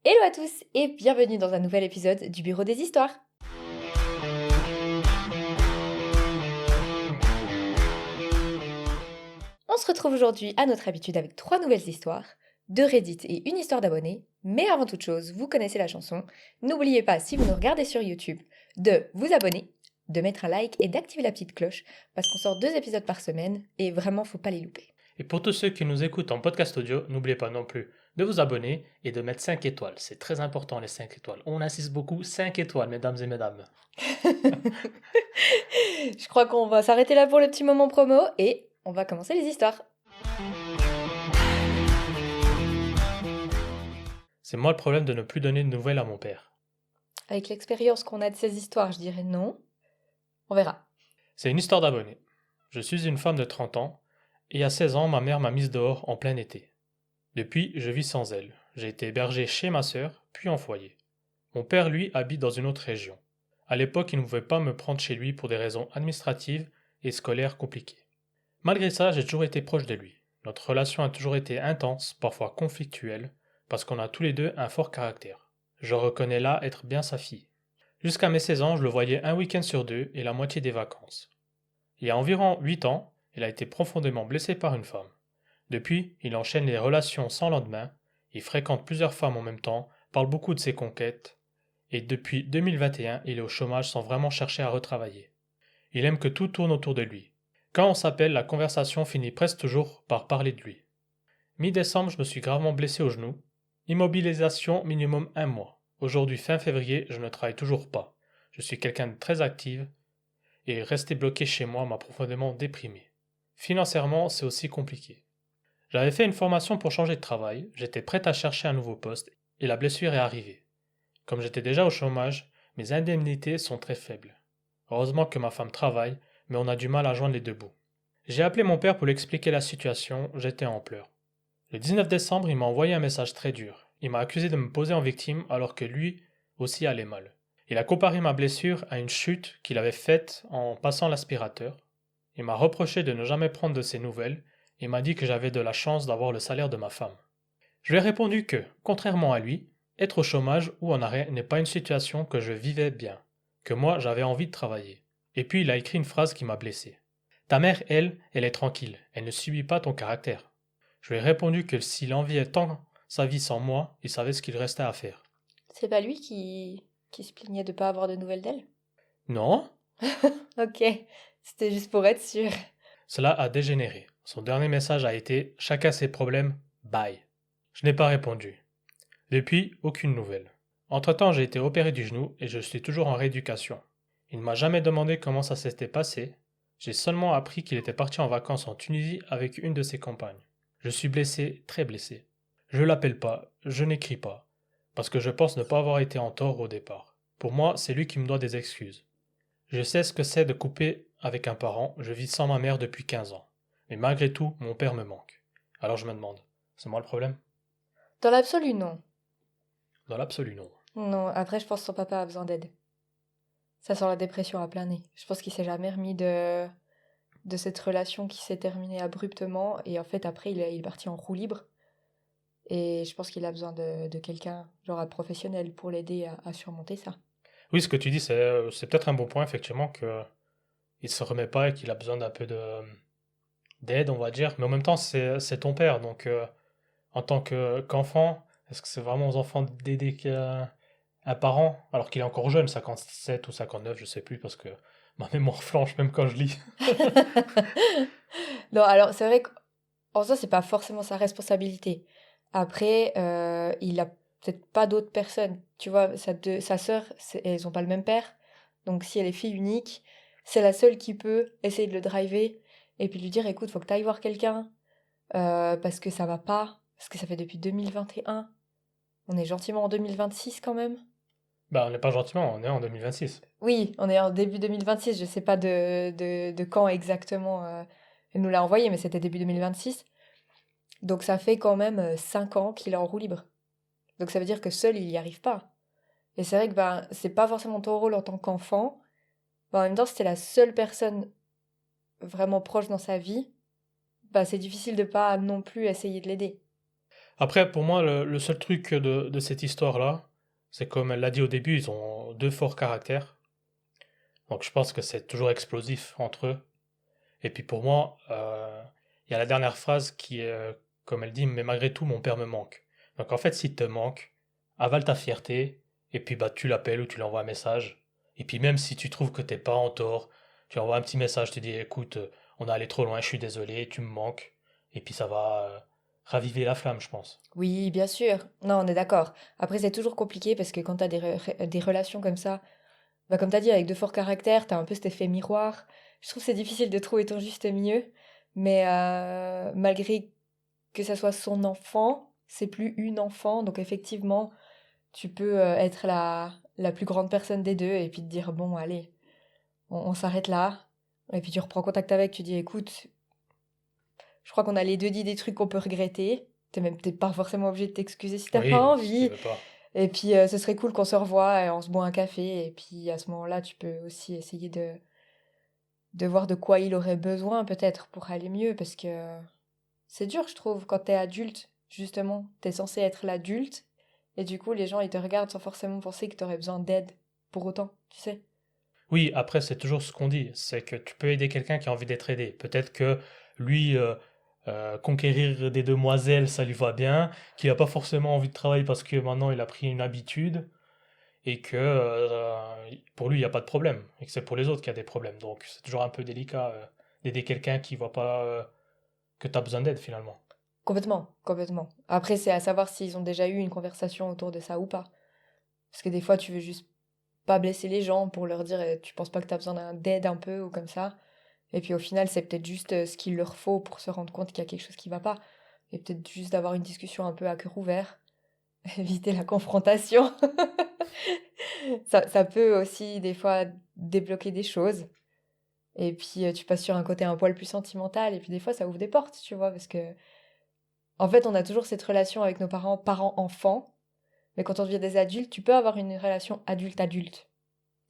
Hello à tous et bienvenue dans un nouvel épisode du Bureau des Histoires. On se retrouve aujourd'hui à notre habitude avec 3 nouvelles histoires, 2 Reddit et une histoire d'abonnés. Mais avant toute chose, vous connaissez la chanson. N'oubliez pas, si vous nous regardez sur YouTube, de vous abonner, de mettre un like et d'activer la petite cloche parce qu'on sort 2 épisodes par semaine et vraiment faut pas les louper. Et pour tous ceux qui nous écoutent en podcast audio, n'oubliez pas non plus de vous abonner et de mettre 5 étoiles. C'est très important les 5 étoiles. On insiste beaucoup, 5 étoiles, mesdames et mesdames. Je crois qu'on va s'arrêter là pour le petit moment promo et on va commencer les histoires. C'est moi le problème de ne plus donner de nouvelles à mon père. Avec l'expérience qu'on a de ces histoires, je dirais non. On verra. C'est une histoire d'abonné. Je suis une femme de 30 ans et à 16 ans, ma mère m'a mise dehors en plein été. Depuis, je vis sans elle. J'ai été hébergé chez ma sœur, puis en foyer. Mon père, lui, habite dans une autre région. À l'époque, il ne pouvait pas me prendre chez lui pour des raisons administratives et scolaires compliquées. Malgré ça, j'ai toujours été proche de lui. Notre relation a toujours été intense, parfois conflictuelle, parce qu'on a tous les deux un fort caractère. Je reconnais là être bien sa fille. Jusqu'à mes 16 ans, je le voyais un week-end sur deux et la moitié des vacances. Il y a environ 8 ans, il a été profondément blessé par une femme. Depuis, il enchaîne les relations sans lendemain, il fréquente plusieurs femmes en même temps, parle beaucoup de ses conquêtes, et depuis 2021, il est au chômage sans vraiment chercher à retravailler. Il aime que tout tourne autour de lui. Quand on s'appelle, la conversation finit presque toujours par parler de lui. Mi-décembre, je me suis gravement blessé au genou. Immobilisation minimum 1 mois. Aujourd'hui, fin février, je ne travaille toujours pas. Je suis quelqu'un de très actif et rester bloqué chez moi m'a profondément déprimé. Financièrement, c'est aussi compliqué. J'avais fait une formation pour changer de travail, j'étais prête à chercher un nouveau poste et la blessure est arrivée. Comme j'étais déjà au chômage, mes indemnités sont très faibles. Heureusement que ma femme travaille, mais on a du mal à joindre les deux bouts. J'ai appelé mon père pour lui expliquer la situation, j'étais en pleurs. Le 19 décembre, il m'a envoyé un message très dur. Il m'a accusé de me poser en victime alors que lui aussi allait mal. Il a comparé ma blessure à une chute qu'il avait faite en passant l'aspirateur. Il m'a reproché de ne jamais prendre de ses nouvelles et m'a dit que j'avais de la chance d'avoir le salaire de ma femme. Je lui ai répondu que, contrairement à lui, être au chômage ou en arrêt n'est pas une situation que je vivais bien, que moi j'avais envie de travailler. Et puis il a écrit une phrase qui m'a blessé. Ta mère, elle est tranquille, elle ne subit pas ton caractère. Je lui ai répondu que s'il enviait tant sa vie sans moi, il savait ce qu'il restait à faire. C'est pas lui qui se plaignait de pas avoir de nouvelles d'elle? Non, Ok, c'était juste pour être sûr. cela a dégénéré. Son dernier message a été chacun ses problèmes, bye. Je n'ai pas répondu. Depuis, aucune nouvelle. Entre-temps, j'ai été opéré du genou et je suis toujours en rééducation. Il ne m'a jamais demandé comment ça s'était passé. J'ai seulement appris qu'il était parti en vacances en Tunisie avec une de ses compagnes. Je suis blessé, très blessé. Je l'appelle pas, je n'écris pas, parce que je pense ne pas avoir été en tort au départ. Pour moi, c'est lui qui me doit des excuses. Je sais ce que c'est de couper avec un parent, je vis sans ma mère depuis 15 ans. Mais malgré tout, mon père me manque. Alors je me demande, c'est moi le problème? Dans l'absolu, non. Dans l'absolu, non. Non, après, je pense que son papa a besoin d'aide. Ça sent la dépression à plein nez. Je pense qu'il s'est jamais remis de cette relation qui s'est terminée abruptement. Et en fait, après, il est parti en roue libre. Et je pense qu'il a besoin de quelqu'un, genre un professionnel, pour l'aider à surmonter ça. Oui, ce que tu dis, c'est peut-être un bon point, effectivement, que il se remet pas et qu'il a besoin d'un peu d'aide, on va dire. Mais en même temps, c'est ton père, donc en tant qu'enfant, est-ce que c'est vraiment aux enfants d'aider un parent, alors qu'il est encore jeune, 57 ou 59, je sais plus, parce que ma mémoire flanche même quand je lis. Non, alors c'est vrai qu'en soi, c'est pas forcément sa responsabilité. Après, il a peut-être pas d'autres personnes. Tu vois, sa sœur, elles ont pas le même père. Donc si elle est fille unique, c'est la seule qui peut essayer de le driver et puis lui dire, écoute, faut que t'ailles voir quelqu'un parce que ça va pas, parce que ça fait depuis 2021. On est gentiment en 2026 quand même. Bah, on n'est pas gentiment, on est en 2026. Oui, on est en début 2026. Je sais pas de quand exactement elle nous l'a envoyé, mais c'était début 2026. Donc ça fait quand même 5 ans qu'il est en roue libre. Donc ça veut dire que seul, il n'y arrive pas. Et c'est vrai que ben, c'est pas forcément ton rôle en tant qu'enfant, mais en même temps, si t'es la seule personne vraiment proche dans sa vie, bah c'est difficile de pas non plus essayer de l'aider. Après, pour moi, le seul truc de cette histoire-là, c'est comme elle l'a dit au début, ils ont deux forts caractères. Donc je pense que c'est toujours explosif entre eux. Et puis pour moi, il y a la dernière phrase qui est, comme elle dit, mais malgré tout, mon père me manque. Donc en fait, s'il te manque, avale ta fierté, et puis bah tu l'appelles ou tu lui envoies un message. Et puis même si tu trouves que t'es pas en tort, tu envoies un petit message, tu dis écoute, on a allé trop loin, je suis désolé, tu me manques. Et puis ça va raviver la flamme, je pense. Oui, bien sûr. Non, on est d'accord. Après, c'est toujours compliqué parce que quand tu as des relations comme ça, bah, comme tu as dit, avec de forts caractères, tu as un peu cet effet miroir. Je trouve que c'est difficile de trouver ton juste milieu. Mais malgré que ça soit son enfant, c'est plus une enfant. Donc effectivement, tu peux être la plus grande personne des deux et puis te dire, bon, allez, on s'arrête là. Et puis tu reprends contact avec, tu dis, écoute, je crois qu'on a les deux dit des trucs qu'on peut regretter. T'es même peut-être pas forcément obligé de t'excuser si t'as pas Oui, si tu envie. veux pas. Et puis ce serait cool qu'on se revoie et on se boit un café. Et puis à ce moment-là, tu peux aussi essayer de voir de quoi il aurait besoin peut-être pour aller mieux. Parce que c'est dur, je trouve, quand t'es adulte, justement. T'es censé être l'adulte. Et du coup, les gens, ils te regardent sans forcément penser que t'aurais besoin d'aide pour autant, tu sais. Oui, après, c'est toujours ce qu'on dit, c'est que tu peux aider quelqu'un qui a envie d'être aidé. Peut-être que lui, conquérir des demoiselles, ça lui va bien, qu'il n'a pas forcément envie de travailler parce que maintenant il a pris une habitude, et que pour lui, il n'y a pas de problème, et que c'est pour les autres qu'il y a des problèmes. Donc c'est toujours un peu délicat d'aider quelqu'un qui voit pas que tu as besoin d'aide finalement. Complètement, complètement. Après, c'est à savoir s'ils ont déjà eu une conversation autour de ça ou pas. Parce que des fois, tu veux juste pas blesser les gens pour leur dire tu penses pas que t'as besoin d'aide un peu ou comme ça. Et puis au final, c'est peut-être juste ce qu'il leur faut pour se rendre compte qu'il y a quelque chose qui va pas. Et peut-être juste d'avoir une discussion un peu à cœur ouvert, éviter la confrontation. Ça peut aussi des fois débloquer des choses. Et puis tu passes sur un côté un poil plus sentimental. Et puis des fois, ça ouvre des portes, tu vois. Parce que en fait, on a toujours cette relation avec nos parents, parents-enfants. Mais quand on devient des adultes, tu peux avoir une relation adulte-adulte.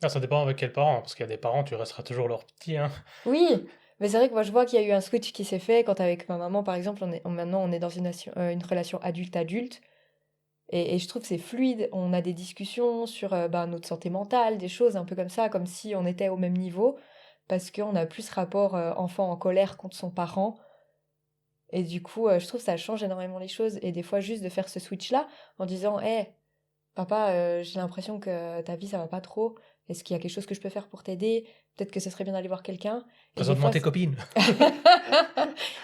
Ah, ça dépend avec quels parents, parce qu'il y a des parents, tu resteras toujours leur petit, hein. Oui, mais c'est vrai que moi je vois qu'il y a eu un switch qui s'est fait quand avec ma maman par exemple, maintenant on est dans une relation adulte-adulte et je trouve que c'est fluide, on a des discussions sur ben, notre santé mentale, des choses un peu comme ça, comme si on était au même niveau, parce qu'on a plus ce rapport enfant en colère contre son parent et du coup je trouve que ça change énormément les choses et des fois juste de faire ce switch-là en disant hé, papa, j'ai l'impression que ta vie ça va pas trop, est-ce qu'il y a quelque chose que je peux faire pour t'aider? Peut-être que ce serait bien d'aller voir quelqu'un. Et des Présente-moi fois, tes copines.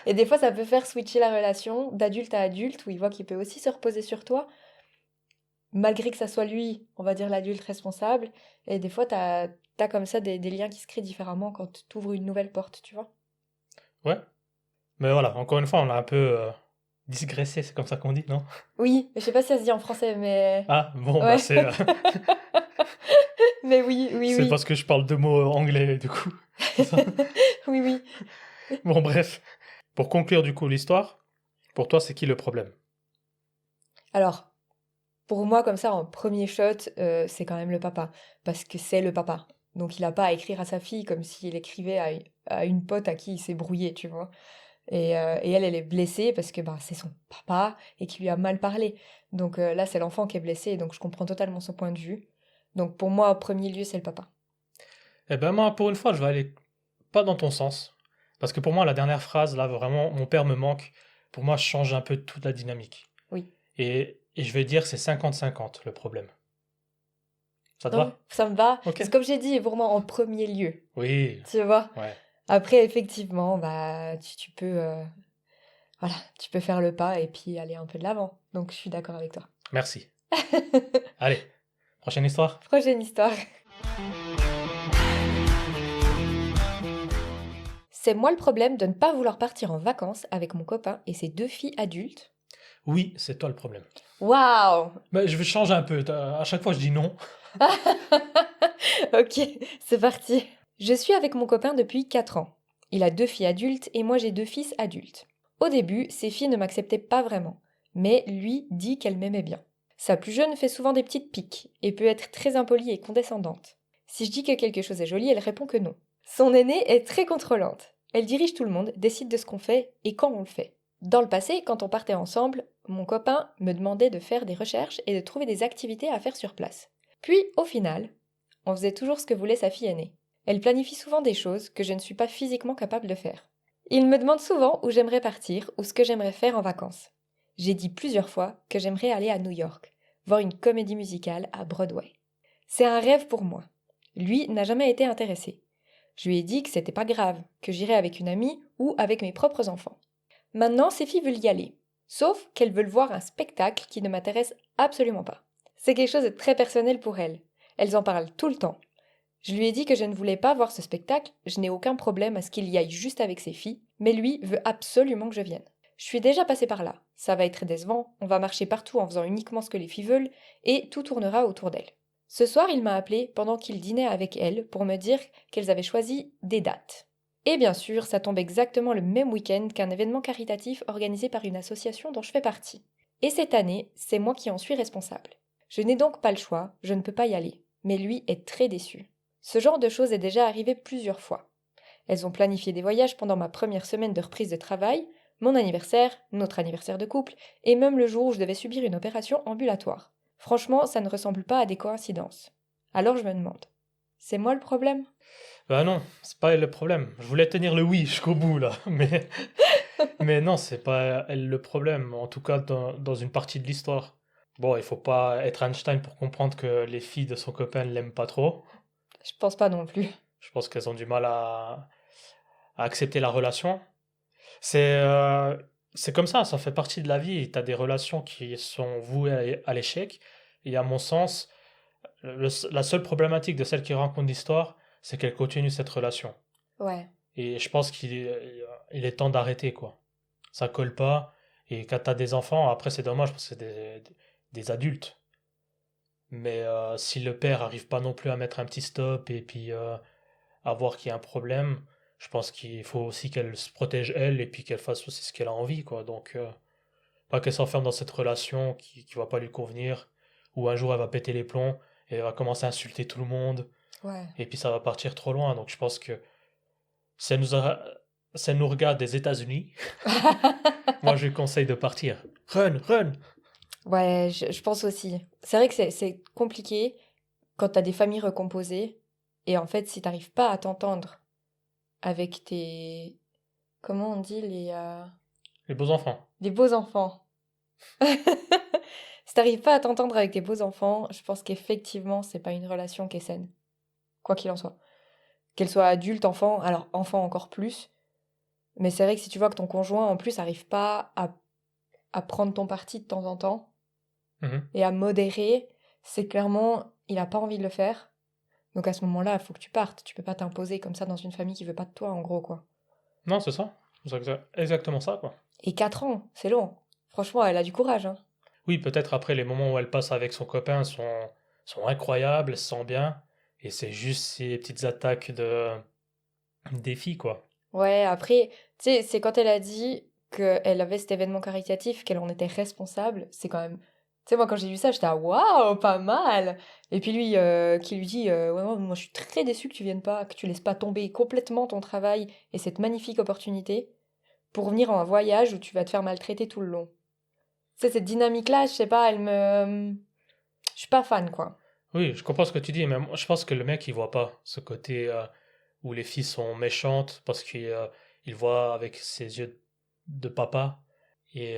et des fois, ça peut faire switcher la relation d'adulte à adulte, où il voit qu'il peut aussi se reposer sur toi, malgré que ça soit lui, on va dire l'adulte responsable. Et des fois, t'as comme ça des liens qui se créent différemment quand tu ouvres une nouvelle porte, tu vois. Ouais, mais voilà, encore une fois, on a un peu digressé, c'est comme ça qu'on dit, non? Oui, je sais pas si ça se dit en français, mais... Ah, bon, bah Ouais. c'est Mais oui, oui, c'est oui. parce que je parle deux mots anglais, du coup. C'est ça. Oui, oui. Bon, bref. Pour conclure, du coup, l'histoire, pour toi, c'est qui le problème? Alors, pour moi, comme ça, en premier shot, c'est quand même le papa. Parce que c'est le papa. Donc, il a pas à écrire à sa fille comme s'il écrivait à une pote à qui il s'est brouillé, tu vois. Et elle, elle est blessée parce que bah, c'est son papa et qui lui a mal parlé. Donc là, c'est l'enfant qui est blessé, donc je comprends totalement son point de vue. Donc pour moi, en premier lieu, c'est le papa. Eh ben, moi, pour une fois, je vais aller pas dans ton sens. Parce que pour moi, la dernière phrase, là, vraiment, mon père me manque, pour moi, change un peu toute la dynamique. Oui. Et je vais dire, c'est 50-50 le problème. Ça te Non, va? ça me va. Ok. C'est comme j'ai dit, pour moi, en premier lieu. Oui, Tu vois? ouais, Après, effectivement, bah, tu peux, voilà, tu peux faire le pas et puis aller un peu de l'avant. Donc je suis d'accord avec toi. merci. Allez, prochaine histoire. Prochaine histoire. C'est moi le problème de ne pas vouloir partir en vacances avec mon copain et ses deux filles adultes. Oui, c'est toi le problème. Waouh! Mais je vais changer un peu. À chaque fois, je dis non. Ok, c'est parti. Je suis avec mon copain depuis 4 ans. Il a deux filles adultes et moi j'ai deux fils adultes. Au début, ses filles ne m'acceptaient pas vraiment, mais lui dit qu'elle m'aimait bien. Sa plus jeune fait souvent des petites piques et peut être très impolie et condescendante. Si je dis que quelque chose est joli, elle répond que non. Son aînée est très contrôlante. Elle dirige tout le monde, décide de ce qu'on fait et quand on le fait. Dans le passé, quand on partait ensemble, mon copain me demandait de faire des recherches et de trouver des activités à faire sur place. Puis, au final, on faisait toujours ce que voulait sa fille aînée. Elle planifie souvent des choses que je ne suis pas physiquement capable de faire. Il me demande souvent où j'aimerais partir ou ce que j'aimerais faire en vacances. J'ai dit plusieurs fois que j'aimerais aller à New York, voir une comédie musicale à Broadway. C'est un rêve pour moi. Lui n'a jamais été intéressé. Je lui ai dit que c'était pas grave, que j'irais avec une amie ou avec mes propres enfants. Maintenant, ces filles veulent y aller. Sauf qu'elles veulent voir un spectacle qui ne m'intéresse absolument pas. C'est quelque chose de très personnel pour elles. Elles en parlent tout le temps. Je lui ai dit que je ne voulais pas voir ce spectacle, je n'ai aucun problème à ce qu'il y aille juste avec ses filles, mais lui veut absolument que je vienne. Je suis déjà passée par là, ça va être très décevant, on va marcher partout en faisant uniquement ce que les filles veulent, et tout tournera autour d'elles. Ce soir, il m'a appelé pendant qu'il dînait avec elles pour me dire qu'elles avaient choisi des dates. Et bien sûr, ça tombe exactement le même week-end qu'un événement caritatif organisé par une association dont je fais partie. Et cette année, c'est moi qui en suis responsable. Je n'ai donc pas le choix, je ne peux pas y aller. Mais lui est très déçu. Ce genre de choses est déjà arrivé plusieurs fois. Elles ont planifié des voyages pendant ma première semaine de reprise de travail, mon anniversaire, notre anniversaire de couple, et même le jour où je devais subir une opération ambulatoire. Franchement, ça ne ressemble pas à des coïncidences. Alors je me demande, c'est moi le problème? Bah non, c'est pas elle le problème. Je voulais tenir le oui jusqu'au bout là, mais non, c'est pas elle le problème, en tout cas dans une partie de l'histoire. Bon, il faut pas être Einstein pour comprendre que les filles de son copain ne l'aiment pas trop. Je pense pas non plus. Je pense qu'elles ont du mal à accepter la relation. C'est euh, c'est comme ça fait partie de la vie. Tu as des relations qui sont vouées à l'échec. Et à mon sens, la seule problématique de celle qui raconte l'histoire, c'est qu'elle continue cette relation. Ouais. Et je pense il est temps d'arrêter, quoi. Ça colle pas. Et quand tu as des enfants, après c'est dommage parce que c'est des adultes. Mais si le père arrive pas non plus à mettre un petit stop et puis à voir qu'il y a un problème, je pense qu'il faut aussi qu'elle se protège elle et puis qu'elle fasse aussi ce qu'elle a envie, quoi. Donc, pas qu'elle s'enferme dans cette relation qui va pas lui convenir, où un jour elle va péter les plombs et elle va commencer à insulter tout le monde, Ouais. et puis ça va partir trop loin. Donc, je pense que si elle si elle nous regarde des États-Unis, moi je lui conseille de partir. Run, run! Ouais, je pense aussi. C'est vrai que c'est compliqué quand t'as des familles recomposées et en fait, si t'arrives pas à t'entendre avec tes... Comment on dit Les beaux enfants. les beaux enfants. Si t'arrives pas à t'entendre avec tes beaux enfants, je pense qu'effectivement, c'est pas une relation qui est saine. Quoi qu'il en soit. Qu'elle soit adulte, enfant, alors enfant encore plus. Mais c'est vrai que si tu vois que ton conjoint, en plus, arrive pas à prendre ton parti de temps en temps Mhm. et à modérer, c'est clairement, il a pas envie de le faire. Donc à ce moment-là, il faut que tu partes. Tu peux pas t'imposer comme ça dans une famille qui veut pas de toi, en gros, quoi. Non, c'est ça. C'est exactement ça, quoi. Et 4 ans, c'est long. Franchement, elle a du courage, hein. Oui, peut-être après les moments où elle passe avec son copain sont incroyables, elle se sent bien, et c'est juste ces petites attaques de défis, quoi. Ouais, après, tu sais, c'est quand elle a dit qu'elle avait cet événement caritatif, qu'elle en était responsable, c'est quand même... Tu sais, moi, quand j'ai vu ça, j'étais ah, waouh, pas mal! Et puis lui, qui lui dit, ouais, moi, je suis très déçue que tu viennes pas, que tu laisses pas tomber complètement ton travail et cette magnifique opportunité pour venir en voyage où tu vas te faire maltraiter tout le long. Tu sais, cette dynamique-là, je sais pas, elle me... Je suis pas fan, quoi. Oui, je comprends ce que tu dis, mais moi, je pense que le mec, il voit pas ce côté où les filles sont méchantes parce qu'il voit avec ses yeux de papa, et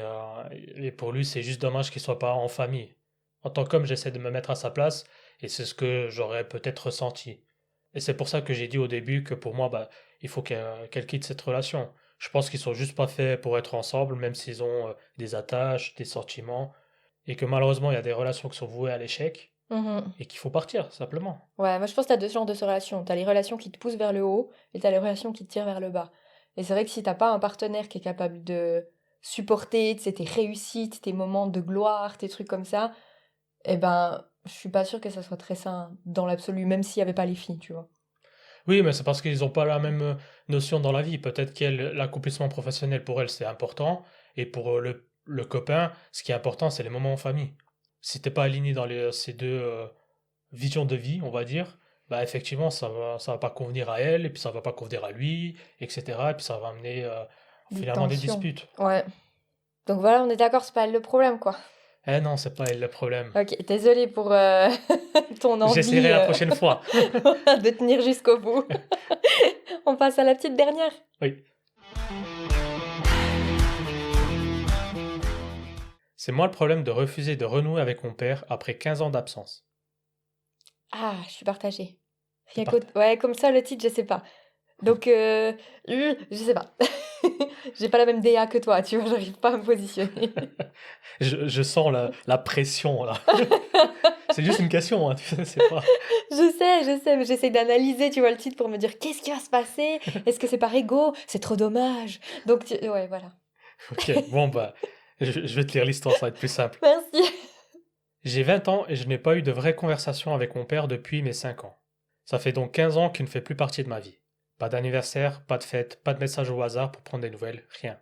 pour lui, c'est juste dommage qu'il soit pas en famille. En tant qu'homme, j'essaie de me mettre à sa place, et c'est ce que j'aurais peut-être ressenti. Et c'est pour ça que j'ai dit au début que pour moi, bah, il faut qu'elle quitte cette relation. Je pense qu'ils sont juste pas faits pour être ensemble, même s'ils ont des attaches, des sentiments, et que malheureusement, il y a des relations qui sont vouées à l'échec, Mhm. et qu'il faut partir, simplement. Ouais, moi je pense que t'as deux genres de relations. T'as les relations qui te poussent vers le haut et t'as les relations qui te tirent vers le bas. Et c'est vrai que si t'as pas un partenaire qui est capable de supporter, tu sais, tes réussites, tes moments de gloire, tes trucs comme ça, eh ben, je suis pas sûre que ça soit très sain dans l'absolu, même s'il y avait pas les filles, tu vois. Oui, mais c'est parce qu'ils n'ont pas la même notion dans la vie. Peut-être qu'elle, l'accomplissement professionnel pour elle, c'est important, et pour le copain, ce qui est important, c'est les moments en famille. Si t'es pas aligné dans ces deux visions de vie, on va dire, bah effectivement, ça va pas convenir à elle, et puis ça va pas convenir à lui, etc. Et puis ça va amener Des finalement des tensions. disputes. Ouais. Donc voilà, on est d'accord, c'est pas elle le problème, quoi. Eh non, c'est pas elle le problème. Ok, désolée pour ton J'essaierai envie la prochaine fois. de tenir jusqu'au bout. On passe à la petite dernière. Oui. C'est moi le problème de refuser de renouer avec mon père après 15 ans d'absence. Ah, je suis partagée. T'es Rien qu'au- Ouais, comme ça, le titre, je sais pas. Donc, je sais pas. J'ai pas la même DA que toi, tu vois, j'arrive pas à me positionner. Je sens la pression là. C'est juste une question, hein, tu sais, c'est pas. Je sais, mais j'essaie d'analyser, tu vois, le titre pour me dire qu'est-ce qui va se passer? Est-ce que c'est par ego? C'est trop dommage. Donc, ouais, voilà. Ok, bon bah, je vais te lire l'histoire, ça va être plus simple. Merci. J'ai 20 ans et je n'ai pas eu de vraie conversation avec mon père depuis mes 5 ans. Ça fait donc 15 ans qu'il ne fait plus partie de ma vie. Pas d'anniversaire, pas de fête, pas de message au hasard pour prendre des nouvelles, rien.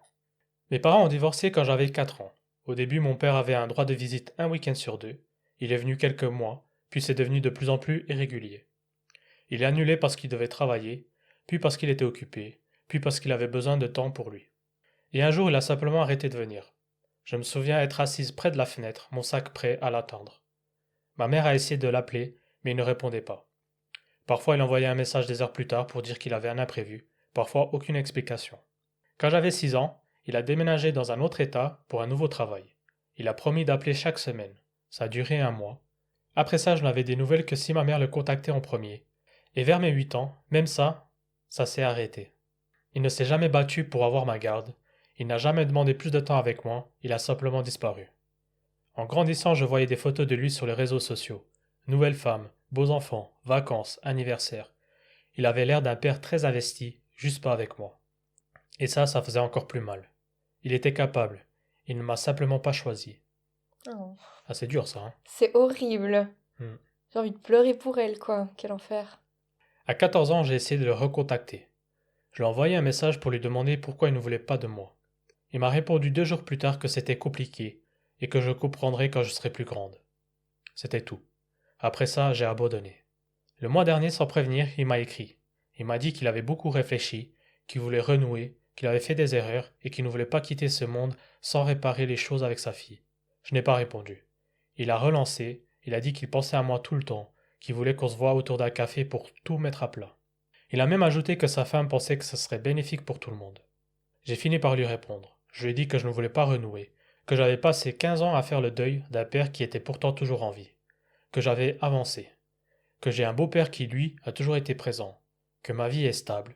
Mes parents ont divorcé quand j'avais 4 ans. Au début, mon père avait un droit de visite un week-end sur deux. Il est venu quelques mois, puis c'est devenu de plus en plus irrégulier. Il est annulé parce qu'il devait travailler, puis parce qu'il était occupé, puis parce qu'il avait besoin de temps pour lui. Et un jour, il a simplement arrêté de venir. Je me souviens être assise près de la fenêtre, mon sac prêt à l'attendre. Ma mère a essayé de l'appeler, mais il ne répondait pas. Parfois, il envoyait un message des heures plus tard pour dire qu'il avait un imprévu, parfois aucune explication. Quand j'avais 6 ans, il a déménagé dans un autre état pour un nouveau travail. Il a promis d'appeler chaque semaine. Ça a duré un mois. Après ça, je n'avais des nouvelles que si ma mère le contactait en premier. Et vers mes 8 ans, même ça s'est arrêté. Il ne s'est jamais battu pour avoir ma garde. Il n'a jamais demandé plus de temps avec moi, il a simplement disparu. En grandissant, je voyais des photos de lui sur les réseaux sociaux. Nouvelle femme, beaux enfants, vacances, anniversaires. Il avait l'air d'un père très investi, juste pas avec moi. Et ça faisait encore plus mal. Il était capable. Il ne m'a simplement pas choisi. Oh, Ah, c'est dur ça, hein. c'est horrible. Hmm. J'ai envie de pleurer pour elle, quoi. Quel enfer. À 14 ans, j'ai essayé de le recontacter. Je lui ai envoyé un message pour lui demander pourquoi il ne voulait pas de moi. Il m'a répondu 2 jours plus tard que c'était compliqué et que je comprendrais quand je serais plus grande. C'était tout. Après ça, j'ai abandonné. Le mois dernier, sans prévenir, il m'a écrit. Il m'a dit qu'il avait beaucoup réfléchi, qu'il voulait renouer, qu'il avait fait des erreurs et qu'il ne voulait pas quitter ce monde sans réparer les choses avec sa fille. Je n'ai pas répondu. Il a relancé, il a dit qu'il pensait à moi tout le temps, qu'il voulait qu'on se voie autour d'un café pour tout mettre à plat. Il a même ajouté que sa femme pensait que ce serait bénéfique pour tout le monde. J'ai fini par lui répondre. Je lui ai dit que je ne voulais pas renouer, que j'avais passé 15 ans à faire le deuil d'un père qui était pourtant toujours en vie, que j'avais avancé, que j'ai un beau-père qui, lui, a toujours été présent, que ma vie est stable,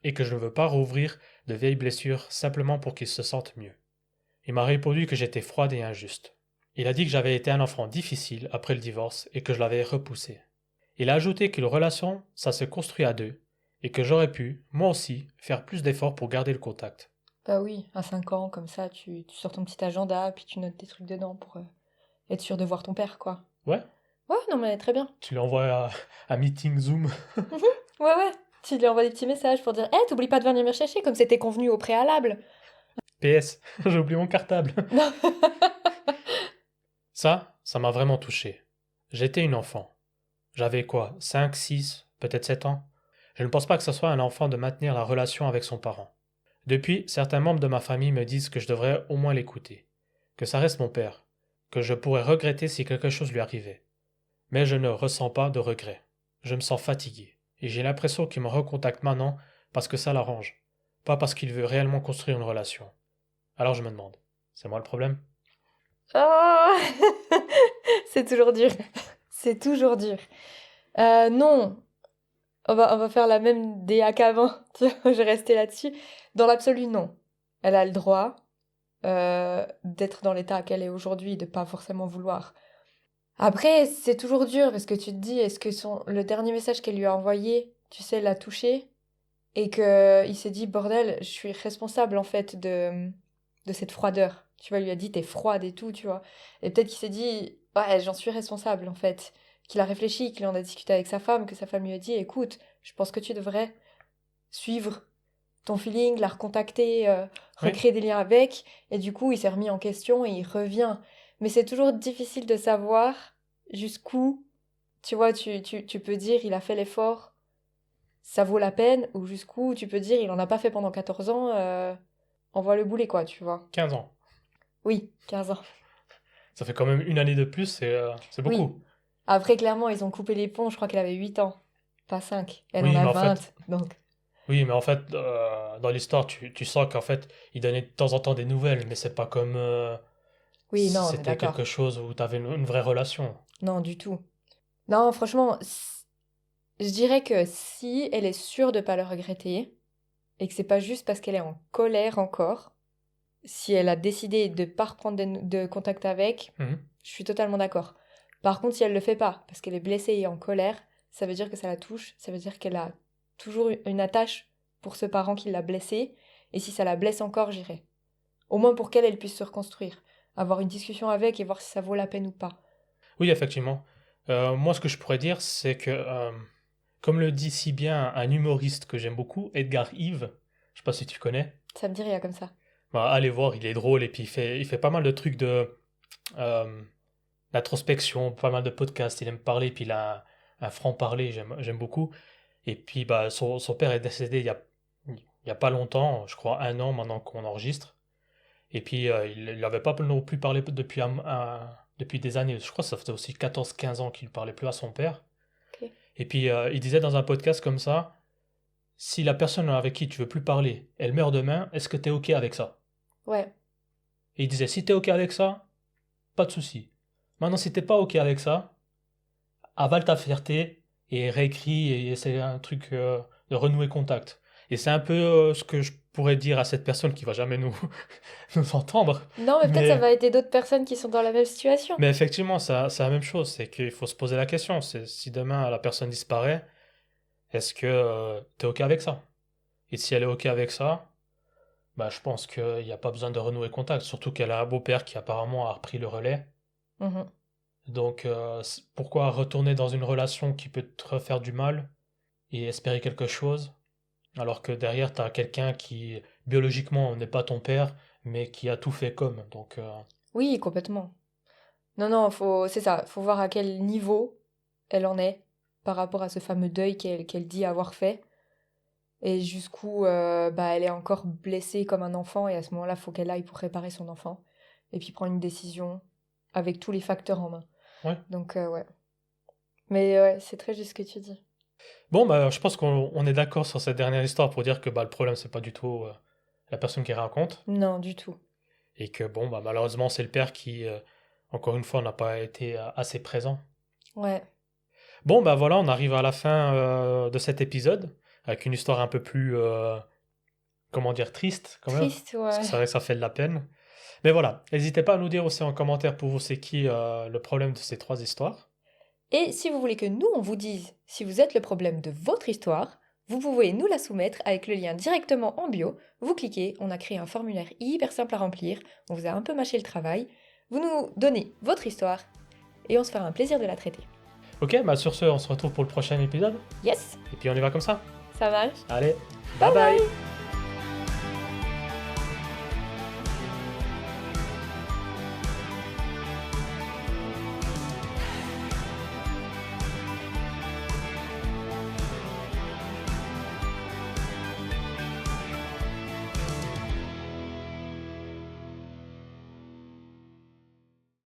et que je ne veux pas rouvrir de vieilles blessures simplement pour qu'il se sente mieux. Il m'a répondu que j'étais froide et injuste. Il a dit que j'avais été un enfant difficile après le divorce et que je l'avais repoussé. Il a ajouté que la relation, ça se construit à deux, et que j'aurais pu, moi aussi, faire plus d'efforts pour garder le contact. Bah oui, à 5 ans, comme ça, tu sors ton petit agenda, puis tu notes des trucs dedans pour être sûr de voir ton père, quoi. Ouais, Ouais, non, mais très bien. tu l'envoies à meeting Zoom. Mhm. Ouais, ouais. Tu lui envoies des petits messages pour dire, eh, t'oublies pas de venir me chercher, comme c'était convenu au préalable. PS, j'ai oublié mon cartable. Non. Ça m'a vraiment touché. J'étais une enfant. J'avais quoi, 5, 6, peut-être 7 ans? Je ne pense pas que ce soit un enfant de maintenir la relation avec son parent. Depuis, certains membres de ma famille me disent que je devrais au moins l'écouter, que ça reste mon père, que je pourrais regretter si quelque chose lui arrivait. Mais je ne ressens pas de regret. Je me sens fatigué, et j'ai l'impression qu'il me recontacte maintenant parce que ça l'arrange, pas parce qu'il veut réellement construire une relation. Alors je me demande, c'est moi le problème? Oh. C'est toujours dur. C'est toujours dur. Non, on va faire la même DA qu'avant. Tu vois, je vais rester là-dessus. Dans l'absolu, non. Elle a le droit d'être dans l'état qu'elle est aujourd'hui, de pas forcément vouloir. Après, c'est toujours dur parce que tu te dis, est-ce que le dernier message qu'elle lui a envoyé, tu sais, l'a touché et que il s'est dit, bordel, je suis responsable en fait de cette froideur. Tu vois, il lui a dit, t'es froide et tout, tu vois. Et peut-être qu'il s'est dit, ouais, j'en suis responsable en fait. Qu'il a réfléchi, qu'il en a discuté avec sa femme, que sa femme lui a dit, écoute, je pense que tu devrais suivre ton feeling, la recontacter, Oui, recréer des liens avec. Et du coup, il s'est remis en question et il revient. Mais c'est toujours difficile de savoir jusqu'où, tu vois, tu peux dire, il a fait l'effort, ça vaut la peine, ou jusqu'où tu peux dire, il en a pas fait pendant 14 ans, envoie le boulet, quoi, tu vois. 15 ans. Oui, 15 ans. Ça fait quand même une année de plus, c'est Oui. beaucoup. Après, clairement, ils ont coupé les ponts, je crois qu'elle avait 8 ans, pas 5. Elle en Oui, a mais en 20, fait, donc... dans l'histoire, tu sens qu'en fait, il donnait de temps en temps des nouvelles, mais c'est pas comme Oui, si non, on est c'était quelque d'accord. chose où tu avais une vraie relation. Non, du tout. Non, franchement, je dirais que si elle est sûre de pas le regretter, et que c'est pas juste parce qu'elle est en colère encore, si elle a décidé de pas reprendre de contact avec, Mhm. je suis totalement d'accord. Par contre, si elle le fait pas, parce qu'elle est blessée et en colère, ça veut dire que ça la touche, ça veut dire qu'elle a toujours une attache pour ce parent qui l'a blessée, et si ça la blesse encore, j'irai. Au moins pour qu'elle puisse se reconstruire, avoir une discussion avec et voir si ça vaut la peine ou pas. Oui, effectivement. Moi, ce que je pourrais dire, c'est que, comme le dit si bien un humoriste que j'aime beaucoup, Edgar Yves, je sais pas si tu connais, Ça me dit rien comme ça. bah, allez voir, il est drôle et puis il fait pas mal de trucs de euh, d'introspection, pas mal de podcasts, il aime parler, puis il a un franc-parler, j'aime beaucoup. Et puis, bah, son père est décédé il y a pas longtemps, je crois 1 an maintenant qu'on enregistre. Et puis, il n'avait pas non plus parlé depuis des années. Je crois que ça faisait aussi 14 15 ans qu'il ne parlait plus à son père. Ok. Et puis, il disait dans un podcast comme ça, si la personne avec qui tu veux plus parler, elle meurt demain, est-ce que tu es OK avec ça? Ouais. Et il disait, si tu es OK avec ça, pas de souci. Maintenant, si t'es pas OK avec ça, avale ta fierté et réécris et essaie un truc de renouer contact. Et c'est un peu ce que je pourrais dire à cette personne qui va jamais nous, nous entendre. Non, mais peut-être ça Mais, va aider d'autres personnes qui sont dans la même situation. mais effectivement, c'est la même chose. C'est qu'il faut se poser la question. C'est si demain la personne disparaît, est-ce que tu es OK avec ça? Et si elle est OK avec ça, bah, je pense qu'il n'y a pas besoin de renouer contact. Surtout qu'elle a un beau-père qui apparemment a repris le relais. Mhm. Donc, pourquoi retourner dans une relation qui peut te refaire du mal et espérer quelque chose, alors que derrière, tu as quelqu'un qui, biologiquement, n'est pas ton père, mais qui a tout fait comme. Donc, Oui, complètement. Non, non, c'est ça, faut voir à quel niveau elle en est par rapport à ce fameux deuil qu'elle dit avoir fait et jusqu'où bah, elle est encore blessée comme un enfant et à ce moment-là, faut qu'elle aille pour réparer son enfant et puis prendre une décision avec tous les facteurs en main. ouais. Donc, ouais. Mais ouais, c'est très juste ce que tu dis. Bon, bah, je pense qu'on est d'accord sur cette dernière histoire pour dire que bah, le problème, c'est pas du tout la personne qui raconte. Non, du tout. Et que, bon, bah, malheureusement, c'est le père qui, encore une fois, n'a pas été assez présent. Ouais. Bon, bah voilà, on arrive à la fin de cet épisode, avec une histoire un peu plus, comment dire, triste quand même, Triste, parce que ouais. c'est vrai que ça fait de la peine. Mais voilà, n'hésitez pas à nous dire aussi en commentaire pour vous c'est qui le problème de ces 3 histoires. Et si vous voulez que nous, on vous dise si vous êtes le problème de votre histoire, vous pouvez nous la soumettre avec le lien directement en bio. Vous cliquez, on a créé un formulaire hyper simple à remplir, on vous a un peu mâché le travail. Vous nous donnez votre histoire et on se fera un plaisir de la traiter. Ok, bah sur ce, on se retrouve pour le prochain épisode, Yes, et puis on y va comme ça. ça marche. Allez, bye Bye bye! bye.